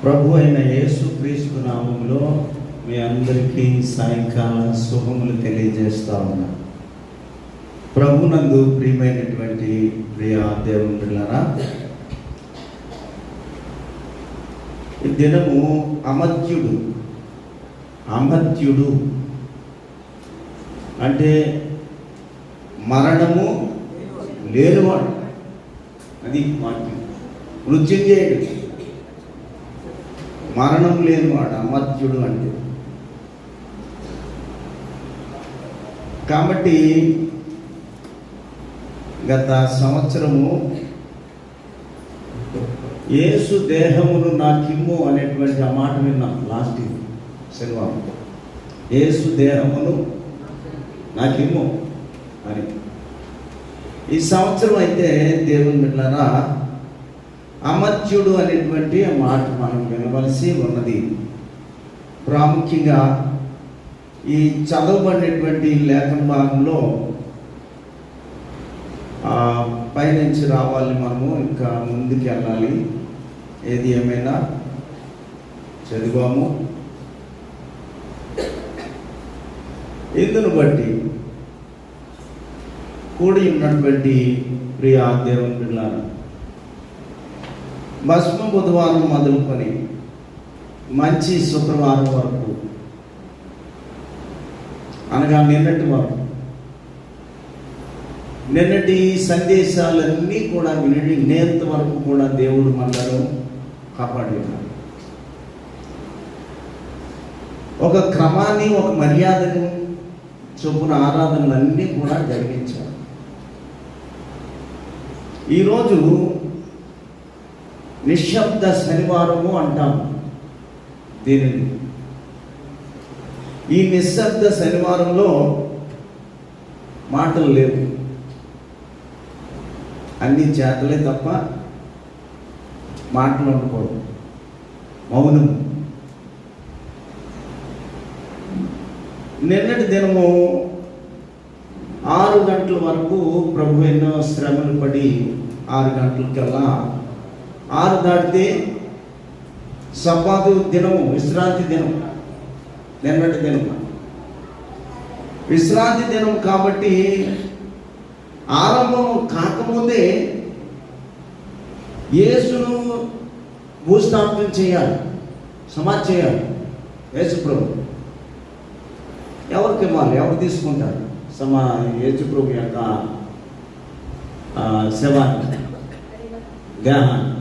ప్రభు అయిన యేసుక్రీస్తు నామములో మీ అందరికీ సాయంకాల శుభములు తెలియజేస్తా ఉన్నా. ప్రభునందు ప్రియమైనటువంటి ప్రియ దేవుని బిడ్డలారా, ఈ దినము అమర్త్యుడు అంటే మరణము లేనివాడు. అది వాక్యం. మృత్యుంజయుడు మరణం లేనివాడు అమర్త్యుడు అంటే. కాబట్టి గత సంవత్సరము యేసు దేహమును నాకిమ్ము అనేటువంటి ఆ మాట విన్నాం. లాస్ట్ శనివారం యేసు దేహమును నాకిమ్ము అని. ఈ సంవత్సరం అయితే దేవుని బిడ్డలారా అమర్త్యుడు అనేటువంటి ఆ మాట మనం వినవలసి ఉన్నది. ప్రాముఖ్యంగా ఈ చదవబడినటువంటి లేఖన భాగంలో పైనుంచి రావాలి, మనము ఇంకా ముందుకు వెళ్ళాలి. ఏది ఏమైనా చదివాము. ఇందును బట్టి కూడి ఉన్నటువంటి ప్రియ దేవుని బిడ్డలారా, భస్మ బుధవారం మొదలుకొని మంచి శుక్రవారం వరకు, అనగా నిన్నటి వరకు, నిన్నటి సందేశాలన్నీ కూడా విని నేంత వరకు కూడా దేవుడు మనలను కాపాడి ఉన్నారు. ఒక క్రమాన్ని, ఒక మర్యాదను చొప్పున ఆరాధనలన్నీ కూడా జరిగించారు. ఈరోజు నిశ్శబ్ద శనివారము అంటాము దీనిని. ఈ నిశ్శబ్ద శనివారంలో మాటలు లేవు, అన్ని చేతలే తప్ప మాటలు ఉండకూడదు, మౌనం. నిన్నటి దినము 6 గంటల వరకు ప్రభు ఎన్నో శ్రమలు పడి 6 గంటలకల్లా 6 దాటితే సబ్బాతు దినము, విశ్రాంతి దినం. నిన్నటి దినం విశ్రాంతి దినం కాబట్టి ఆరంభం కాకముందే యేసును భూస్థాపన చేయాలి, సమాధి చేయాలి. యేసు ప్రభు ఎవరికి ఇవ్వాలి, ఎవరు తీసుకుంటారు యేసు ప్రభు యొక్క శవాన్ని, దేహాన్ని?